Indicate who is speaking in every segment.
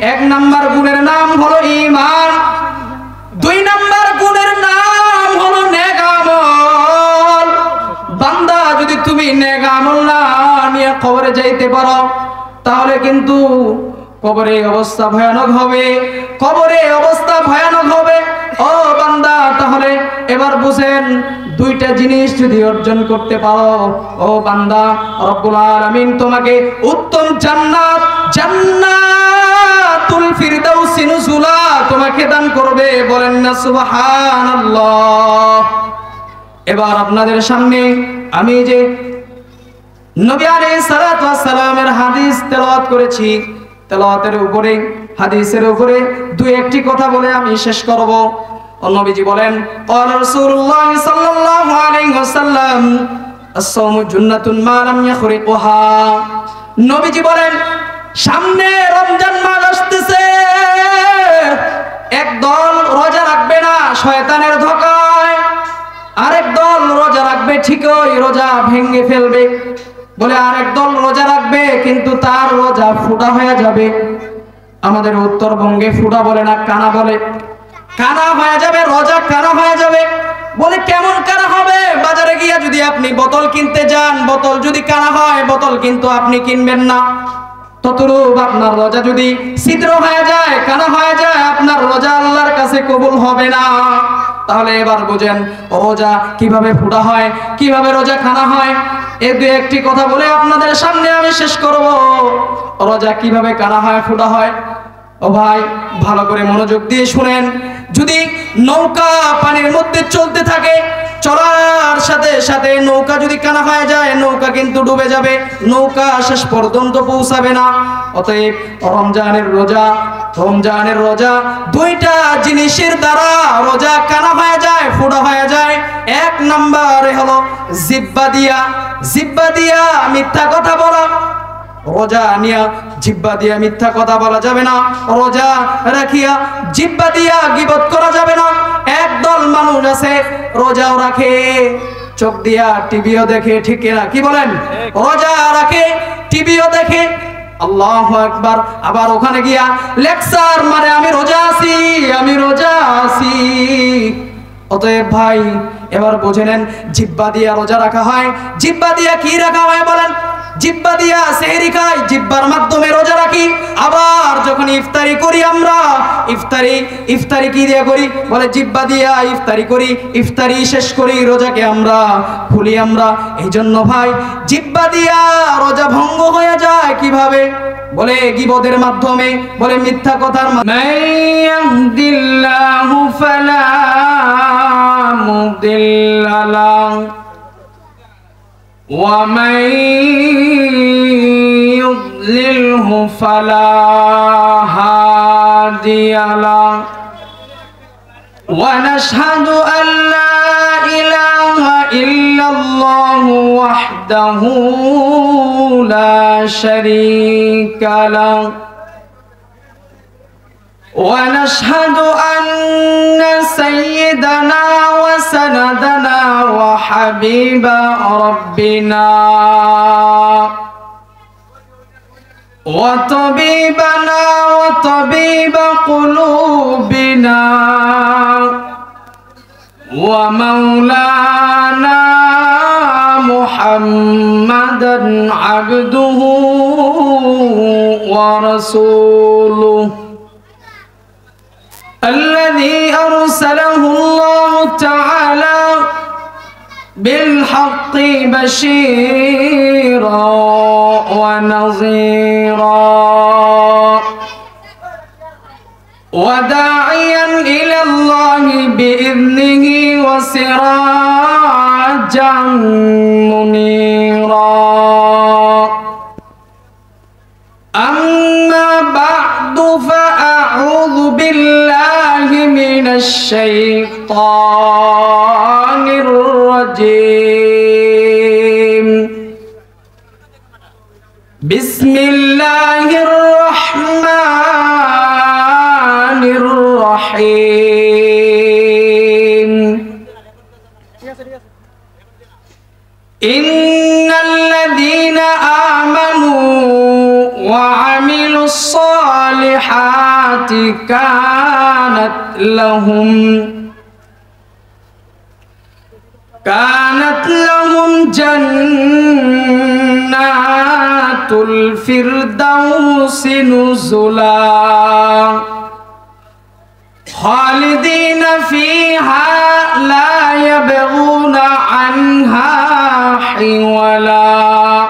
Speaker 1: এক নাম্বার গুণের নাম হলো ঈমান, দুই নাম্বার গুণের নাম হলো নেক আমল। বান্দা যদি তুমি নেক আমল না নিয়ে কবরে যাইতে পারো তাহলে কিন্তু কবরে অবস্থা ভয়ানক হবে, কবরে অবস্থা ভয়ানক হবে। ও বান্দা, তাহলে এবার বুঝেন, দুইটা জিনিস যদি অর্জন করতে পারো ও বান্দা, রব্বুল আলামিন তোমাকে উত্তম জান্নাত, জান্নাতুল ফিরদাউসি নুজুলা তোমাকে দান করবে। বলেন না সুবহানাল্লাহ। এবার আপনাদের সামনে আমি যে নবী আলাইহিস সালাতু ওয়াস সালামের হাদিস তেলাওয়াত করেছি, তেলাওয়াতের উপরে, হাদিসের উপরে দুই একটি কথা বলে আমি শেষ করব। নবীজি বলেন, ক্বালা রাসূলুল্লাহ সাল্লাল্লাহু আলাইহি ওয়াসাল্লাম আস-সাওমু জুন্নাতুন মা লাম ইয়াখরিকুহা। নবীজি বলেন, সামনে রমজান মাস আসতেছে, একদল রোজা রাখবে না শয়তানের ধোঁকায়, আরেক দল রোজা রাখবে ঠিকই, রোজা ভেঙে ফেলবে। বলে আরেক দল রোজা রাখবে কিন্তু তার রোজা ফুটা হয়ে যাবে। আমাদের উত্তরবঙ্গে ফুটা বলে না, কানা বলে। কানা হয়ে যাবে, রোজা কানা হয়ে যাবে। বলে কেমন কানা হবে? বাজারে গিয়ে যদি আপনি বোতল কিনতে যান, বোতল যদি কানা হয়, বোতল কিন্তু আপনি কিনবেন না। ততরূপ আপনার রোজা যদি ছিদ্র হয়ে যায়, কানা হয়ে যায়, আপনার রোজা আল্লাহর কাছে কবুল হবে না। তাহলে এবার বুঝেন রোজা কিভাবে ফুটা হয়, কিভাবে রোজা খানা হয়। এই দুই একটি কথা বলে আপনাদের সামনে আমি শেষ করব। রোজা কিভাবে কানা হয়, ফুটা হয়। ও ভাই, ভালো করে মনোযোগ দিয়ে শুনেন। যদি নৌকা পানির মধ্যে চলতে থাকে, চলার সাথে সাথে নৌকা যদি কানা হয়ে যায়, নৌকা কিন্তু ডুবে যাবে, নৌকা শেষ পর্যন্ত পৌঁছাবে না। অতএব রমজানের রোজা দুইটা জিনিসের দ্বারা রোজা কানা হয়ে যায়, ফুটা হয়ে যায়। এক নম্বরে হলো জিহ্বা দিয়া মিথ্যা কথা বলা। রোজা নিয়া জিহ্বা দিয়া মিথ্যা কথা বলা যাবে না, রোজা রাখিয়া জিহ্বা দিয়া গীবত করা যাবে না। একদল মানুষ আছে রোজাও রাখে, চোখ দিয়া টিভিও দেখে, ঠিক না? কি বলেন? রোজা রাখে, টিভিও দেখে, আল্লাহু আকবার। আবার ওখানে গিয়া লেকচার মারে, আমি রোজা আছি, আমি রোজা আছি। অতএব ভাই, এবার বুঝে নেন, জিহ্বা দিয়া রোজা রাখা হয়। জিহ্বা দিয়া কি রাখা হয় বলেন? জিহ্বা দিয়া সেহরি খাই, জিহ্বার মাধ্যমে রোজা রাখি। আবার যখন ইফতারি করি আমরা, ইফতারি কি দিয়ে করি? বলে জিহ্বা দিয়া ইফতারি করি, ইফতারি শেষ করি, রোজাকে আমরা খুলি আমরা। এই জন্য ভাই, জিহ্বা দিয়া রোজা ভঙ্গ হয়ে যায় কিভাবে? বলে গীবতের মাধ্যমে, বলে মিথ্যা কথার মাধ্যমে। মাইয়াহদিল্লাহু ফালা মুদিল্লা লাহু ওয়া মান ইউদ্লিলহু ফালা হাদিয়া লাহু ওয়া নাশহাদু আল্লা ইলাহা ইল্লাল্লাহু ওয়াহদাহু লা শারীকা লাহু ওয়া নাশহাদু আন্না সাইয়্যিদানা ওয়া সানাদানা ওয়া হাবিবা রাব্বিনা ওয়া তাবিবানা ওয়া তাবিবা কুলুবিনা ওয়া মাওলানা মুহাম্মাদান আবদুহু ওয়া রাসূলুহু الذي أرسله الله تعالى بالحق بشيرا ونظيرا وداعيا إلى الله بإذنه وسراجا منيرا. أما بعد فأعوذ بالله من الشيطان الرجيم. بسم الله الرحمن الرحيم. إن الذين آمنوا وعملوا الصالحات الصالحات كانت لهم جنات الفردوس نزلا خالدين فيها لا يبغون عنها حولا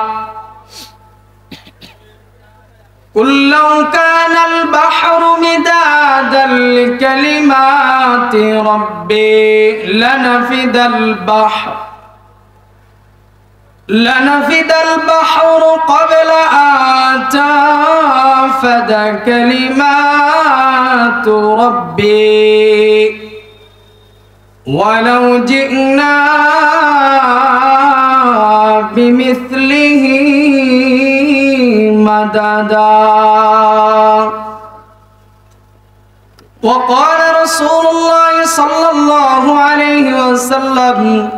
Speaker 1: قل لو كان البحر مدادا لكلمات ربي لنفد البحر قبل أن تنفد كلمات ربي ولو جئنا بمثله مددا وقال رسول الله صلى الله عليه وسلم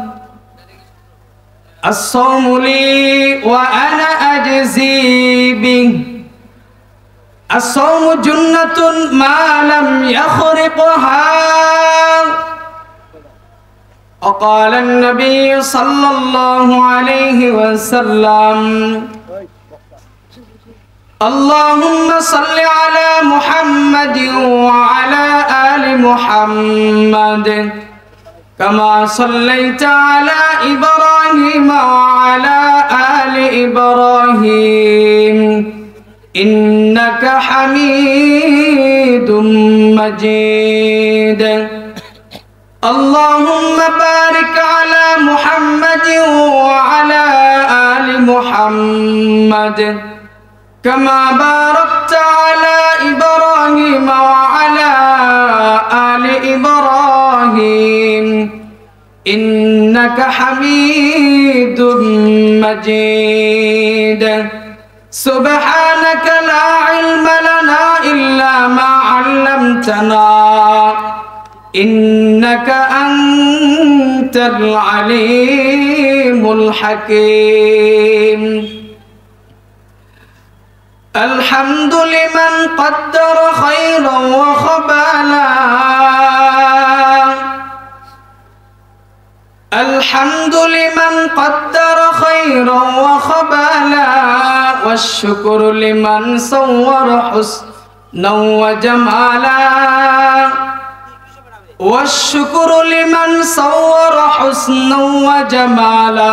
Speaker 1: الصوم لي وأنا أجزي به الصوم جنة ما لم يخرقها وقال النبي صلى الله عليه وسلم اللهم صل على محمد وعلى آل محمد كما صليت على إبراهيم وعلى آل إبراهيم إنك حميد مجيد اللهم بارك على محمد وعلى آل محمد كما باركت على إبراهيم وعلى آل إبراهيم إنك حميد مجيد سبحانك لا علم لنا إلا ما علمتنا إنك أنت العليم الحكيم الحمد لمن قدر خيرا وخبالا الحمد لمن قدر خيرا وخبالا والشكر لمن صور حسنا وجمالا والشكر لمن صور حسنا وجمالا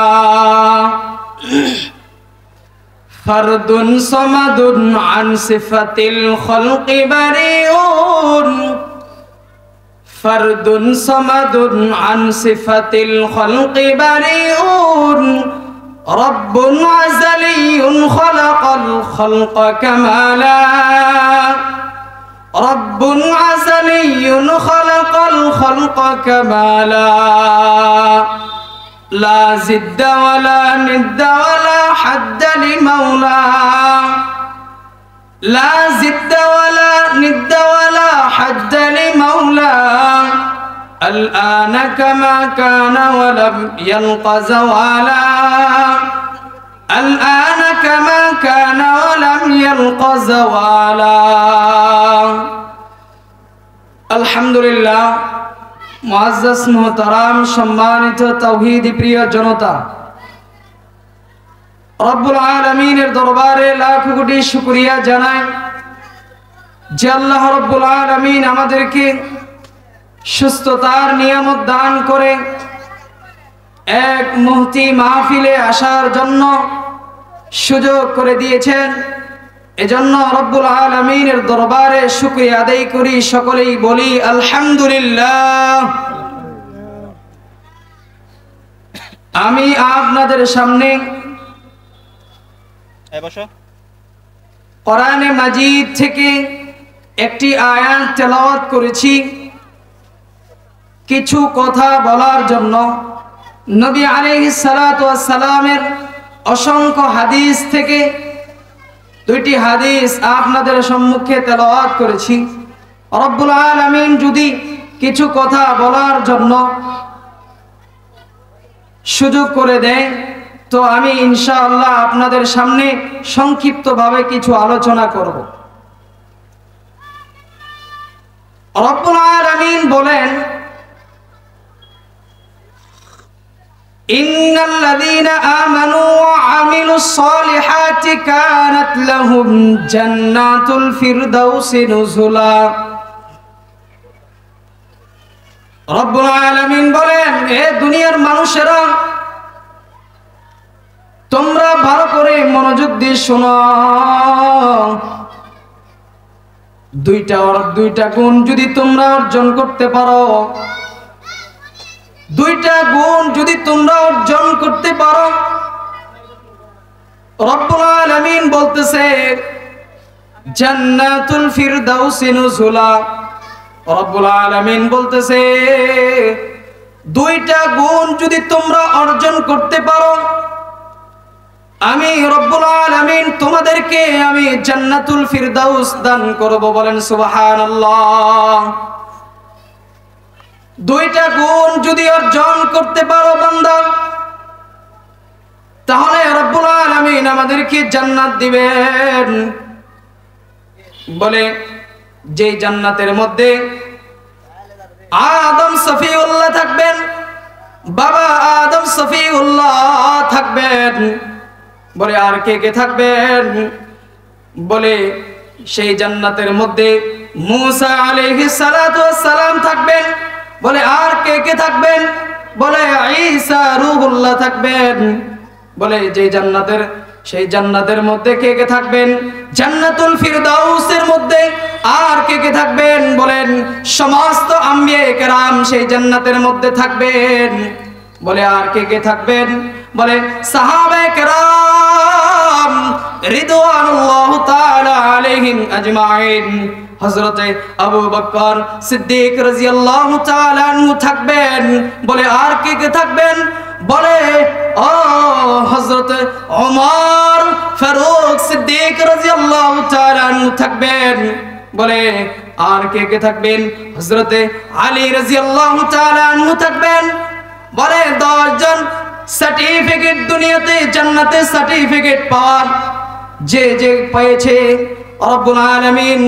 Speaker 1: فرد صمد عن صفة الخلق بريء فرد صمد عن صفة الخلق بريء رب عزلي خلق الخلق كمالا رب عزلي خلق الخلق كمالا لا زد ولا ند ولا حد لمولى لا زد ولا ند ولا حد لمولى الآن كما كان ولم يلق زوالا الآن كما كان ولم يلق زوالا الحمد لله মুআজ্জাজ মুহতারাম সম্মানিত তাওহীদি প্রিয় জনতা রব্বুল আলামিনের দরবারে লাখ কোটি শুকরিয়া জানাই যে আল্লাহ রব্বুল আলামিন আমাদেরকে সুস্থতার নিয়ামত দান করে এক মুহতি মাহফিলে আসার জন্য সুযোগ করে দিয়েছেন এজন্য রব্বুল আলামিনের দরবারে শুকরিয়া আদায় করি সকলেই বলি আলহামদুলিল্লাহ আমি আপনাদের সামনে কোরআনে মাজিদ থেকে একটি আয়াত তেলাওয়াত করেছি কিছু কথা বলার জন্য নবী আলাইহিস সালাতু ওয়াস সালামের অসংখ্য হাদিস থেকে দুইটি হাদিস আপনাদের সম্মুখে তেলাওয়াত করেছি রব্বুল আলামিন যদি কিছু কথা বলার জন্য সুযোগ করে দেয় তো আমি ইনশাআল্লাহ আপনাদের সামনে সংক্ষিপ্তভাবে কিছু আলোচনা করব রব্বুল আলামিন বলেন ইন্নাল্লাযীনা আমানু ওয়া আমিলুস সলিহাতি কানাত লাহুম জান্নাতুল ফিরদাউসি নুজুলা। রব্বুল আলামিন বলেন, হে দুনিয়ার মানুষেরা, তোমরা ভালো করে মনোযোগ দিয়ে শোনো। দুইটা গুণ যদি তোমরা অর্জন করতে পারো, দুইটা গুণ যদি তোমরা অর্জন করতে পারো, রব্বুল আলামিন বলতেছে জান্নাতুল ফিরদাউসি নুজুলা। রব্বুল আলামিন বলতেছে দুইটা গুণ যদি তোমরা অর্জন করতে পারো, আমি রব্বুল আলামিন তোমাদেরকে আমি জান্নাতুল ফিরদাউস দান করব। বলেন সুবহানাল্লাহ। দুইটা গুণ যদি অর্জন করতে পারো বান্দা, তাহলে রব্বুল আলামিন আমাদেরকে জান্নাত দিবেন। বলে যে জান্নাতের মধ্যে আদম সফিউল্লাহ থাকবেন, বাবা আদম সফিউল্লাহ থাকবেন। বলে আর কে কে থাকবেন? বলে সেই জান্নাতের মধ্যে মূসা আলাইহিস সালাতু ওয়াস সালাম থাকবেন। বলে আর কে কে থাকবেন? বলে ঈসা রূহুল্লাহ থাকবেন। বলে যে জান্নাতের সেই জান্নাতের মধ্যে কে কে থাকবেন? জান্নাতুল ফিরদাউসের মধ্যে আর কে কে থাকবেন? বলেন সমস্ত আম্বিয়া কেরাম সেই জান্নাতের মধ্যে থাকবেন। বলে আর কে কে থাকবেন? বলে সাহাবায়ে কেরাম রিদওয়ানুল্লাহ তাআলা আলাইহিম আজমাইন। হযরতে আবু বকর সিদ্দিক রাদিয়াল্লাহু তাআলা আনহু থাকবেন। বলে আর কে কে থাকবেন? বলে ও হযরতে ওমর ফারুক সিদ্দিক রাদিয়াল্লাহু তাআলা আনহু থাকবেন। বলে আর কে কে থাকবেন? হযরতে আলী রাদিয়াল্লাহু তাআলা আনহু থাকবেন। বলে 10 জন সার্টিফিকেট দুনিয়াতে জান্নাতে সার্টিফিকেট পাওয়ার যে যে পেয়েছে রব্বুল আলামিন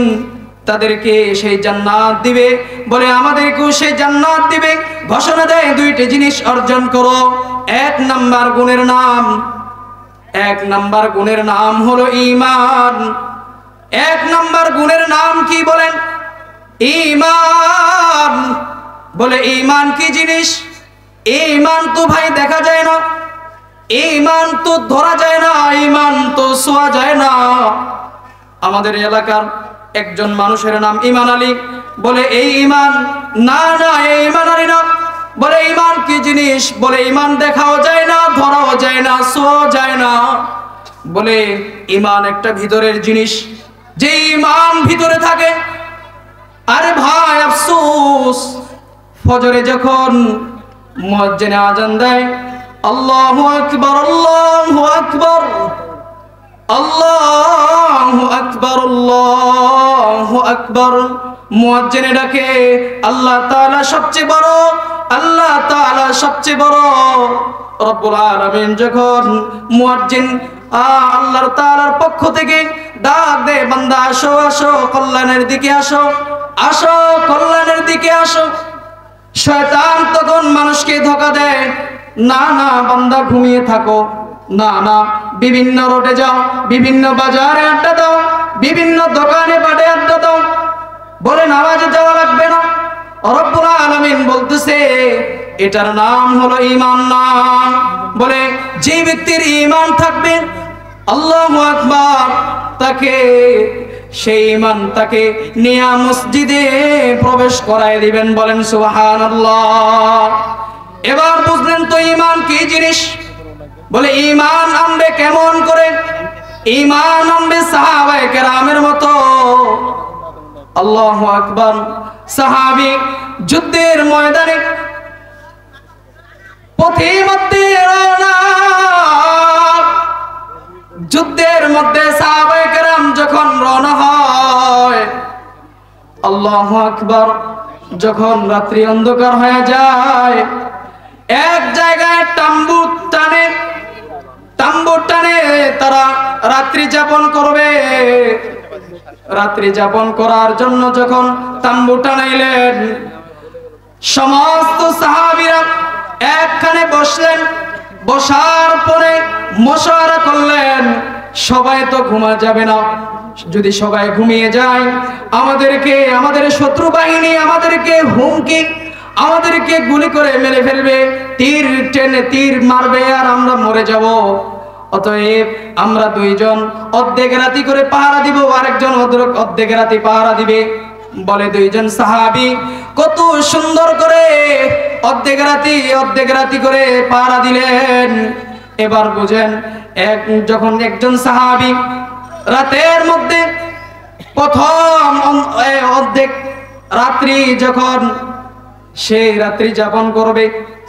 Speaker 1: তাদেরকে সেই জান্নাত দিবে। বলে আমাদেরকেও সেই জান্নাত দিবে। ঘোষণা দেয় দুইটি জিনিস অর্জন করো। এক নাম্বার গুণের নাম হলো ঈমান। এক নাম্বার গুণের নাম কি বলেন? ঈমান। বলে ঈমান কি জিনিস? ঈমান তো ভাই দেখা যায় না, ঈমান তো ধরা যায় না, ঈমান তো ছোঁয়া যায় না। আমাদের এলাকার একজন মানুষের নাম ঈমান আলী। বলে এই ঈমান না, না এই ঈমান আলী না। বলে ঈমান কি জিনিস? বলে ঈমান দেখাও যায় না, ধরাও যায় না, ছোঁয়াও যায় না। বলে ঈমান একটা ভিতরের জিনিস, যে ঈমান ভিতরে থাকে। আরে ভাই আফসোস, ফজরে যখন মুয়াজ্জিন আযান দেয় আল্লাহু আকবার আল্লাহু আকবার আল্লাহু আকবার আল্লাহু আকবার, মুয়াজ্জিন ডাকে আল্লাহ তাআলা সবচেয়ে বড়, আল্লাহ তাআলা সবচেয়ে বড়। রব্বুল আলামিন যখন মুয়াজ্জিন আল্লাহ তাআলার পক্ষ থেকে ডাক দেয়, বান্দা আসো আসো কল্যাণের দিকে আসো, আসো কল্যাণের দিকে আসো। শয়তান তখন মানুষকে ধোঁকা দেয়, না না বান্দা ঘুমিয়ে থাকো, না না বিভিন্ন রোডে যাও, বিভিন্ন বাজারে আড্ডা দাও, বিভিন্ন দোকানে বাড়ে আড্ডা দাও। বলে নামাজে যাওয়া লাগবে না। রব্বুল আলামিন বলতেছে এটার নাম হলো ঈমান না। বলে যে ব্যক্তির ঈমান থাকবে আল্লাহু আকবার, তাকে সেই ঈমান তাকে নিয়া মসজিদে প্রবেশ করায় দিবেন। বলেন সুবহানাল্লাহ। এবার বুঝলেন তো ঈমান কি জিনিস? বলে ঈমান আনবে কেমন করে? ঈমান আনবে সাহাবায়ে কেরামের মতো। আল্লাহু আকবার। সাহাবী যুদ্ধের ময়দানে পথিমধ্যে রওনা, যুদ্ধের মধ্যে সাহাবায়ে কেরাম যখন রওনা হয়, আল্লাহু আকবার, যখন রাত্রি অন্ধকার হয়ে যায়, এক জায়গায় তাম্বু টানে তারা রাত্রি যাপন করবে। রাত্রি যাপন করার জন্য যখন তাম্বু টানাইলেন, সমস্ত সাহাবীরা একখানে বসলেন। বসার পরে মশওয়ারা করলেন, সবাই তো ঘুমা যাবে না, যদি সবাই ঘুমিয়ে যায় আমাদেরকে, আমাদের শত্রু বাহিনী আমাদেরকে হুমকি, আমাদেরকে গুলি করে মেরে ফেলবে, তীর টেনে তীর মারবে আর আমরা মরে যাব। অতএব আমরা দুইজন অর্ধেক রাতি করে পাহারা দিব, আরেকজন অর্ধেক রাতি পাহারা দিবে। বলে দুইজন সাহাবী কত সুন্দর করে অর্ধেক রাতি করে পাহারা দিলেন। এবার বুঝেন, যখন একজন সাহাবী রাতের মধ্যে প্রথম অর্ধেক রাত্রি যখন সেই রাত্রি যাপন করবে,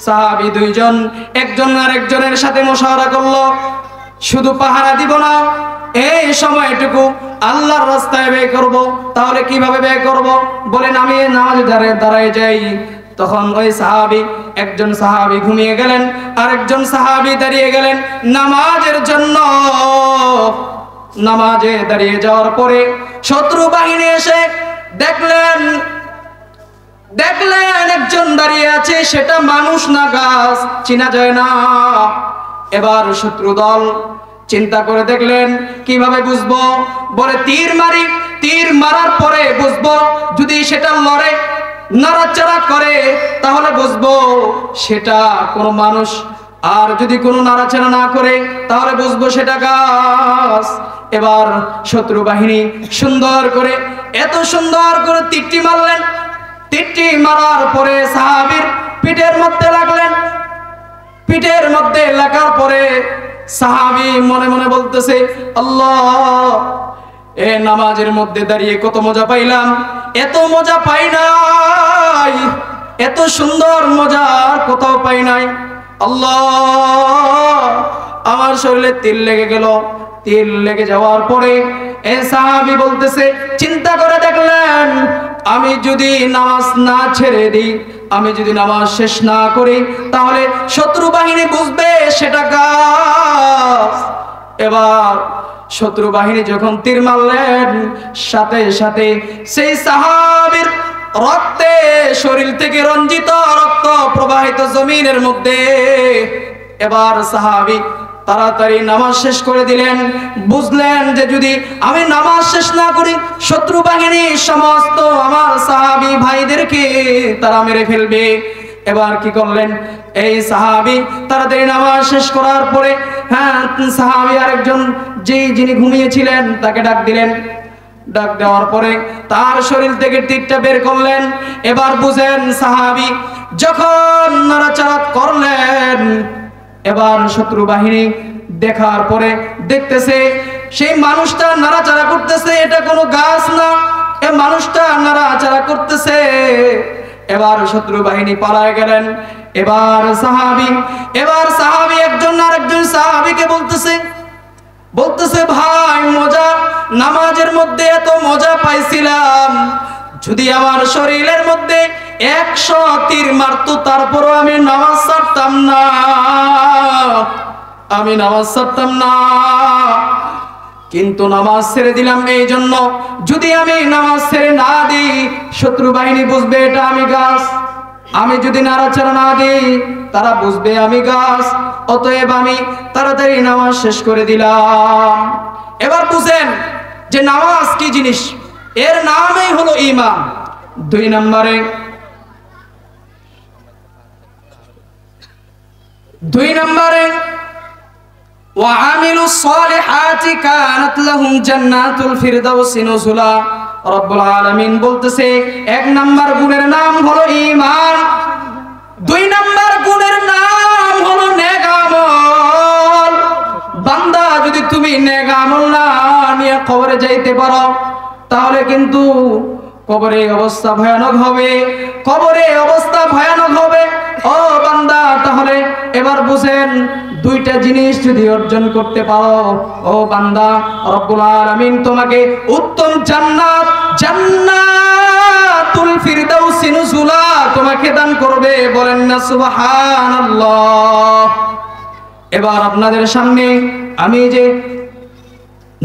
Speaker 1: সাহাবী দুইজন একজন আরেকজনের সাথে মশওয়ারা করলো, শুধু পাহারা দিব না, এই সময়টুকু আল্লাহর রাস্তায় ব্যয় করব। তাহলে কিভাবে ব্যয় করব? বলেন আমি নামাজে দাঁড়ায় যাই। তখন ওই সাহাবী, একজন সাহাবী ঘুমিয়ে গেলেন, আরেকজন সাহাবী দাঁড়িয়ে গেলেন নামাজের জন্য। নামাজে দাঁড়িয়ে যাওয়ার পরে শত্রু বাহিনী এসে দেখলেন একজন দাঁড়িয়ে আছে, সেটা মানুষ না গাছ, চিনা যায় না। এবার শত্রু দল চিন্তা করে দেখলেন কিভাবে বুঝবো? বলে তীর মারি, তীর মারার পরে বুঝবো, যদি সেটা লড়ে নাড়াচাড়া করে তাহলে বুঝবো সেটা কোনো মানুষ, আর যদি কোনো নাড়াচাড়া না করে তাহলে বুঝবো সেটা গাছ। এবার শত্রু বাহিনী সুন্দর করে, এত সুন্দর করে তীরটি মারলেন। তীরটি মারার পরে সাহাবীর পিঠের মধ্যে লাগলেন। পিঠের মধ্যে লাগার পরে সাহাবী মনে মনে বলতেছে, আল্লাহ, এ নামাজের মধ্যে দাঁড়িয়ে কত মজা পাইলাম, এত মজা পাই নাই, এত সুন্দর মজা আর কোথাও পাই নাই। আল্লাহ, আমার শরীরে তীর লেগে গেল। তীর লেগে যাওয়ার পরে এই সাহাবী বলতেছে, চিন্তা করে দেখলেন, আমি যদি নামাজ না ছেড়ে দিই, আমি যদি নামাজ শেষ না করি, তাহলে শত্রু বাহিনী বুঝবে সেটা গাছ। এবার শত্রু বাহিনী যখন তীর মারলেন, সাথে সাথে সেই সাহাবীর রক্তে, শরীর থেকে রঞ্জিত রক্ত প্রবাহিত জমিনের মধ্যে। এবার সাহাবী তাড়াতাড়ি নামাজ শেষ করে দিলেন। বুঝলেন যে যদি আমি নামাজ শেষ না করি, শত্রু বাহিনী সমস্ত আমার সাহাবী ভাইদেরকে তারা মেরে ফেলবে। এবার কি করলেন? এই সাহাবী তাড়াতাড়ি নামাজ শেষ করার পরে সাহাবী আরেকজন যিনি ঘুমিয়েছিলেন তাকে ডাক দিলেন। ডাক দেওয়ার পরে তার শরীর থেকে তীরটা বের করলেন। এবার বুঝেন, সাহাবী যখন নাড়াচাড়া করলেন, এবার শত্রু বাহিনী দেখার পরে দেখতেছে সেই মানুষটা নাড়াচাড়া করতেছে, এটা কোনো গাছ না, এ মানুষটা নাড়াচাড়া করতেছে। এবার শত্রু বাহিনী পালায় গেলেন। এবার সাহাবী একজন আরেকজন সাহাবীকে বলতেছে ভাই, মজা, নামাজের মধ্যে এত মজা পাইছিলাম, যদি আমার শরীরের মধ্যে 100 তীর মারতো তারপরও আমি নামাজ ছাড়তাম না, কিন্তু নামাজ ছেড়ে দিলাম এই জন্য, যদি আমি নামাজ ছেড়ে না দিই শত্রু বাহিনী বুঝবে এটা আমি গাছ, আমি যদি নাড়াচাড়া না দিই তারা বুঝবে আমি গাছ। অতএব আমি তাড়াতাড়ি নামাজ শেষ করে দিলাম। এবার বুঝেন যে নামাজ কি জিনিস, এর নামই হলো ঈমান। 2 নম্বরে ওয়াআমিলুস সালিহাতি কানাত লাহুম জান্নাতুল ফিরদাউসি নুজুলা। রব্বুল আলামিন বলতেছে 1 নাম্বার গুণের নাম হলো ঈমান, 2 নাম্বার গুণের নাম হলো নেক আমল। বান্দা, যদি তুমি নেক আমল না নিয়ে কবরে যাইতে পারো তাহলে কিন্তু কবরে অবস্থা ভয়ানক হবে, ও বান্দা। তাহলে এবার বুঝেন, 2টা জিনিস যদি অর্জন করতে পারো, ও বান্দা, রব্বুল আলামিন তোমাকে উত্তম জান্নাতুল ফিরদাউসি নুজুলা তোমাকে দান করবে। বলেন না সুবহানাল্লাহ। এবার আপনাদের সামনে আমি যে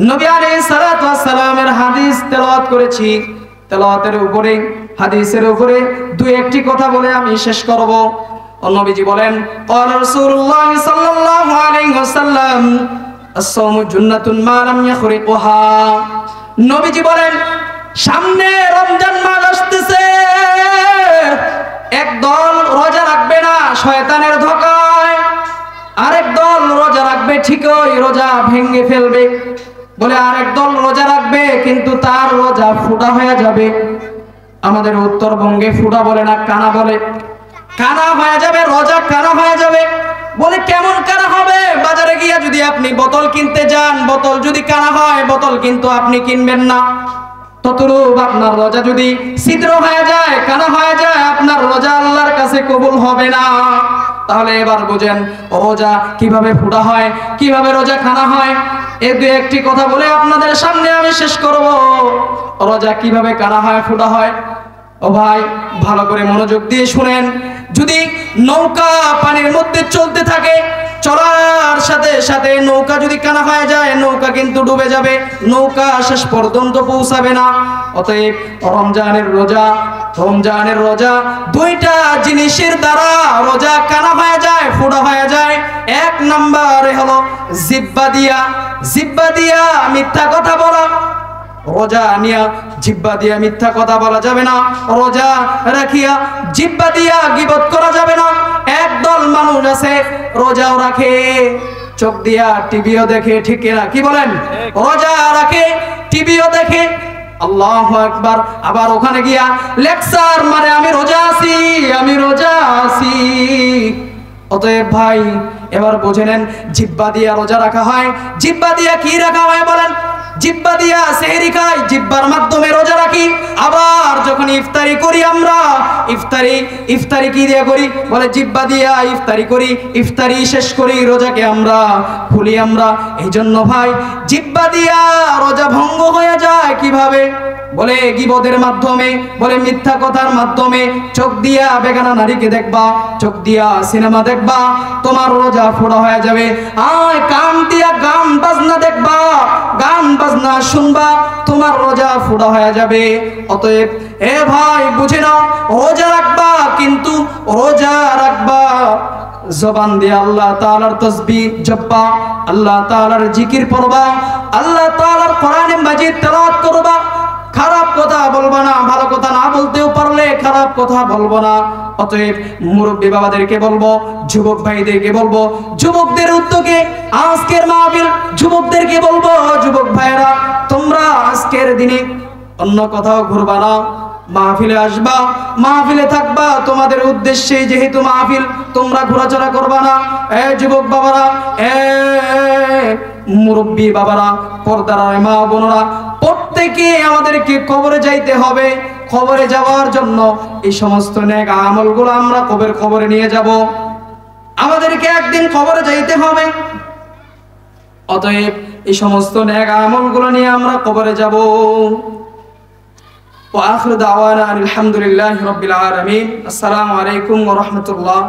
Speaker 1: নবী আলাইহিস সালাতু ওয়াস সালামের হাদিস তেলাওয়াত করেছি। তেলাওয়াতের উপরে, হাদিসের উপরে দুই একটি কথা বলে আমি শেষ করব। নবীজি বলেন, ক্বালা রাসূলুল্লাহ সাল্লাল্লাহু আলাইহি ওয়াসাল্লাম, আস-সাওমু জুন্নাতুন মা লাম ইয়াখরিকুহা। নবীজি বলেন, সামনে রমজান মাস আসতেছে, একদল রোজা রাখবে না শয়তানের ধোঁকায়, আরেক দল রোজা রাখবে ঠিকই রোজা ভেঙে ফেলবে। বলে আরেক দল রোজা রাখবে কিন্তু তার রোজা ফুটা হয়ে যাবে। আমাদের উত্তরবঙ্গে ফুটা বলে না, কানা বলে। কানা হয়ে যাবে, রোজা কানা হয়ে যাবে। বলে কেমন কানা হবে? বাজারে গিয়ে যদি আপনি বোতল কিনতে যান, বোতল যদি কানা হয়, বোতল কিন্তু আপনি কিনবেন না। ততরূপ আপনার রোজা যদি ছিদ্র হয়ে যায়, কানা হয়ে যায়, আপনার রোজা আল্লাহর কাছে কবুল হবে না। তাহলে এবার বুঝেন রোজা কিভাবে ফুটা হয়, কিভাবে রোজা খানা হয়। এই দুই একটি কথা বলে আপনাদের সামনে আমি শেষ করব। রোজা কিভাবে কানা হয়, ফুটা হয়। ও ভাই, ভালো করে মনোযোগ দিয়ে শুনেন। যদি নৌকা পানির মধ্যে চলতে থাকে, চলার সাথে সাথে নৌকা যদি কানা হয়ে যায়, নৌকা কিন্তু ডুবে যাবে, নৌকা শেষ পর্যন্ত পৌঁছাবে না। অতএব রমজানের রোজা দুইটা জিনিসের দ্বারা রোজা কানা হয়ে যায়, ফুটা হয়ে যায়। এক নম্বরে হলো জিহ্বা দিয়া মিথ্যা কথা বলা। রোজা নিয়া জিহ্বা দিয়া মিথ্যা কথা বলা যাবে না। রোজা রাখিয়া জিহ্বা দিয়া গীবত করা যাবে না। একদল মানুষ আছে রোজাও রাখে, চোখ দিয়া টিভিও দেখে, ঠিক না? কি বলেন? রোজা রাখে, টিভিও দেখে, আল্লাহু আকবার। আবার ওখানে গিয়া লেকচার মারে, আমি রোজা আছি, আমি রোজা আছি। অতএব ভাই, এবার বুঝে নেন, জিহ্বা দিয়া রোজা রাখা হয়। জিহ্বা দিয়া কি রাখা হয় বলেন? জিহ্বা দিয়া সেহরি খাই, জিহ্বার মাধ্যমে রোজা রাখি। আবার যখন ইফতারি করি আমরা, ইফতারি কি দিয়ে করি? বলে জিহ্বা দিয়া ইফতারি করি, ইফতারি শেষ করি, রোজাকে আমরা খুলি আমরা। এই জন্য ভাই, জিহ্বা দিয়া রোজা ভঙ্গ হয়ে যায় কিভাবে? বলে গীবতের মাধ্যমে, বলে মিথ্যা কথার মাধ্যমে। চোখ দিয়া বেগানা নারীকে দেখবা, চোখ দিয়া সিনেমা দেখবা, তোমার রোজা ফুটা হয়ে যাবে। আয় কান দিয়া গান বাজনা দেখবা, গান বাজনা শুনবা, তোমার রোজা ফুটা হয়ে যাবে। অতএব এ ভাই বুঝে নাও, রোজা রাখবা, কিন্তু রোজা রাখবা জবান দিয়ে আল্লাহ তাআলার তাসবিহ জপবা, আল্লাহ তাআলার জিকির পড়বা, আল্লাহ তাআলার কোরআনে মাজিদ তেলাওয়াত করবা। খারাপ কথা বলবো না, ভালো কথা না বলতেও পারলে খারাপ কথা বলবো না। অতএব মুরব্বী বাবাদেরকে বলবো, যুবক ভাইদেরকে বলবো, যুবকদের উদ্যোগে আজকের মাহফিল, যুবকদেরকে বলবো, যুবক ভাইরা তোমরা আজকের দিনে অন্য কোথাও ঘুরবা না, মাহফিলে আসবা, মাহফিলে থাকবা। তোমাদের উদ্দেশ্যে যেহেতু মাহফিল, তোমরা ঘোরাচড়া করবা না। যুবক বাবারা, মুরব্বী বাবারা, পর্দার মা বোনরা, প্রত্যেকে আমাদেরকে কবরে যাইতে হবে। কবরে যাওয়ার জন্য এই সমস্ত নেক আমলগুলো আমরা কবরে নিয়ে যাব। আমাদেরকে একদিন কবরে যাইতে হবে। অতএব এই সমস্ত নেক আমলগুলো নিয়ে আমরা কবরে যাব। ওয়া আখিরু দাওয়ানা আলহামদুলিল্লাহি রাব্বিল আলামিন। আসসালামু আলাইকুম ওয়া রাহমাতুল্লাহ।